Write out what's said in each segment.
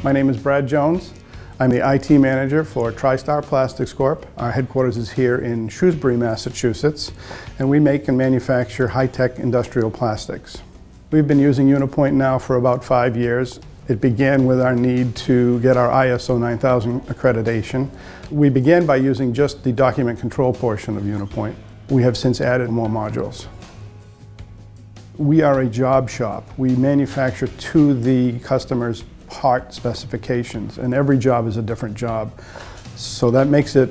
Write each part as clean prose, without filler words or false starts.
My name is Brad Jones. I'm the IT manager for TriStar Plastics Corp. Our headquarters is here in Shrewsbury, Massachusetts, and we make and manufacture high-tech industrial plastics. We've been using uniPoint now for about 5 years. It began with our need to get our ISO 9000 accreditation. We began by using just the document control portion of uniPoint. We have since added more modules. We are a job shop. We manufacture to the customer's part specifications, and every job is a different job. So that makes it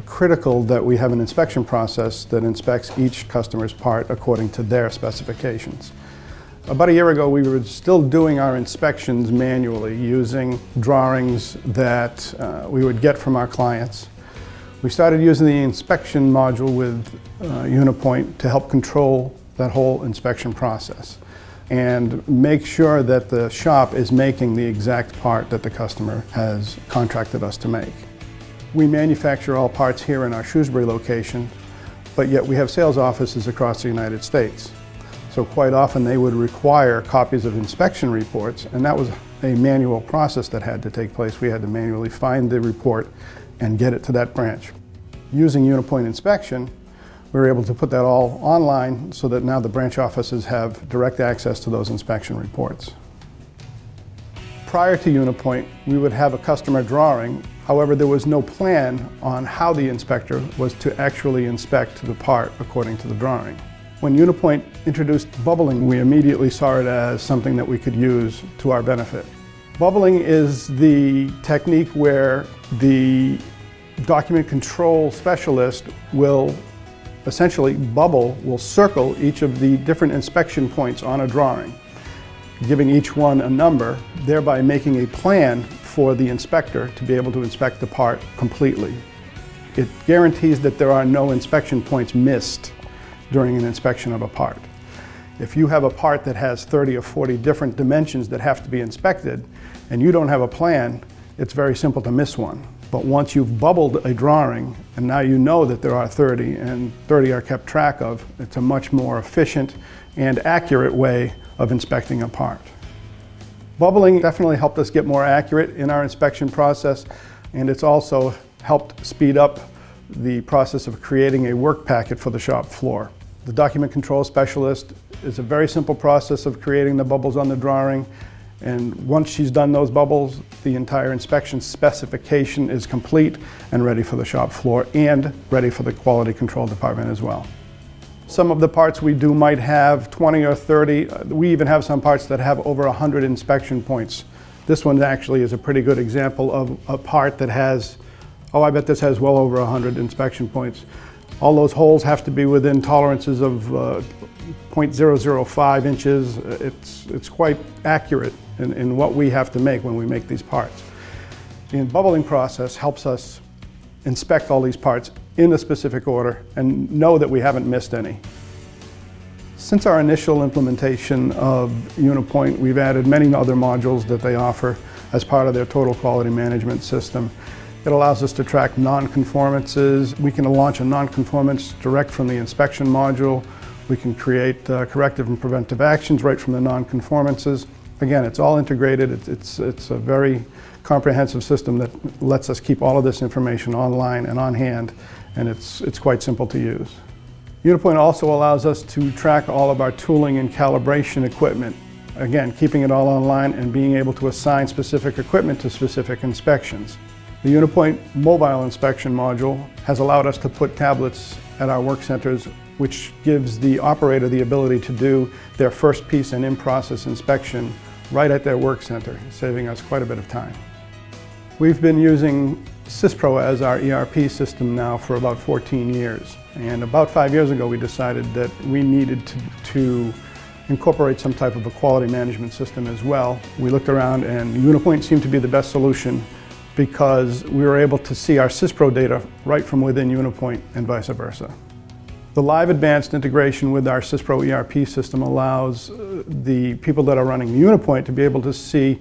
critical that we have an inspection process that inspects each customer's part according to their specifications. About a year ago, we were still doing our inspections manually using drawings that we would get from our clients. We started using the inspection module with uniPoint to help control that whole inspection process and make sure that the shop is making the exact part that the customer has contracted us to make. We manufacture all parts here in our Shrewsbury location, but yet we have sales offices across the United States. So quite often they would require copies of inspection reports, and that was a manual process that had to take place. We had to manually find the report and get it to that branch. Using uniPoint Inspection, we were able to put that all online so that now the branch offices have direct access to those inspection reports. Prior to uniPoint, we would have a customer drawing. However, there was no plan on how the inspector was to actually inspect the part according to the drawing. When uniPoint introduced bubbling, we immediately saw it as something that we could use to our benefit. Bubbling is the technique where the document control specialist will essentially will circle each of the different inspection points on a drawing, giving each one a number, thereby making a plan for the inspector to be able to inspect the part completely. It guarantees that there are no inspection points missed during an inspection of a part. If you have a part that has 30 or 40 different dimensions that have to be inspected and you don't have a plan, it's very simple to miss one. But once you've bubbled a drawing and now you know that there are 30 and 30 are kept track of, it's a much more efficient and accurate way of inspecting a part. Bubbling definitely helped us get more accurate in our inspection process, and it's also helped speed up the process of creating a work packet for the shop floor. The document control specialist is a very simple process of creating the bubbles on the drawing, and once she's done those bubbles, the entire inspection specification is complete and ready for the shop floor and ready for the quality control department as well. Some of the parts we do might have 20 or 30. We even have some parts that have over 100 inspection points. This one actually is a pretty good example of a part that has, I bet this has well over 100 inspection points. All those holes have to be within tolerances of 0.005 inches. It's quite accurate in what we have to make when we make these parts. The bubbling process helps us inspect all these parts in a specific order and know that we haven't missed any. Since our initial implementation of uniPoint, we've added many other modules that they offer as part of their total quality management system. It allows us to track non-conformances. We can launch a non-conformance direct from the inspection module. We can create corrective and preventive actions right from the non-conformances. Again, it's all integrated. It's a very comprehensive system that lets us keep all of this information online and on hand, and it's quite simple to use. uniPoint also allows us to track all of our tooling and calibration equipment. Again, keeping it all online and being able to assign specific equipment to specific inspections. The uniPoint mobile inspection module has allowed us to put tablets at our work centers, which gives the operator the ability to do their first piece and in-process inspection right at their work center, saving us quite a bit of time. We've been using SYSPRO as our ERP system now for about 14 years. And about 5 years ago, we decided that we needed to incorporate some type of a quality management system as well. We looked around and uniPoint seemed to be the best solution because we were able to see our SYSPRO data right from within uniPoint and vice versa. The live advanced integration with our SYSPRO ERP system allows the people that are running uniPoint to be able to see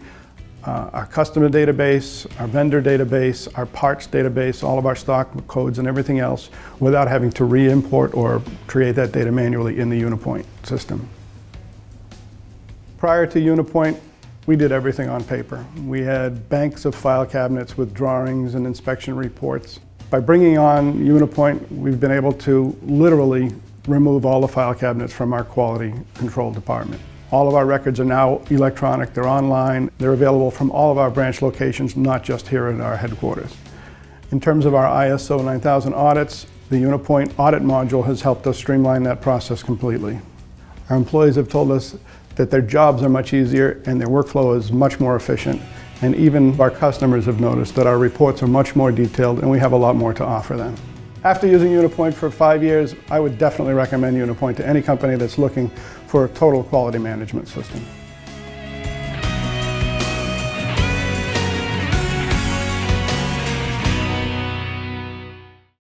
our customer database, our vendor database, our parts database, all of our stock codes and everything else without having to re-import or create that data manually in the uniPoint system. Prior to uniPoint, We did everything on paper. We had banks of file cabinets with drawings and inspection reports. By bringing on uniPoint, we've been able to literally remove all the file cabinets from our quality control department. All of our records are now electronic, they're online, they're available from all of our branch locations, not just here at our headquarters. In terms of our ISO 9000 audits, the uniPoint Audit Module has helped us streamline that process completely. Our employees have told us that their jobs are much easier and their workflow is much more efficient. And even our customers have noticed that our reports are much more detailed and we have a lot more to offer them. After using uniPoint for 5 years, I would definitely recommend uniPoint to any company that's looking for a total quality management system.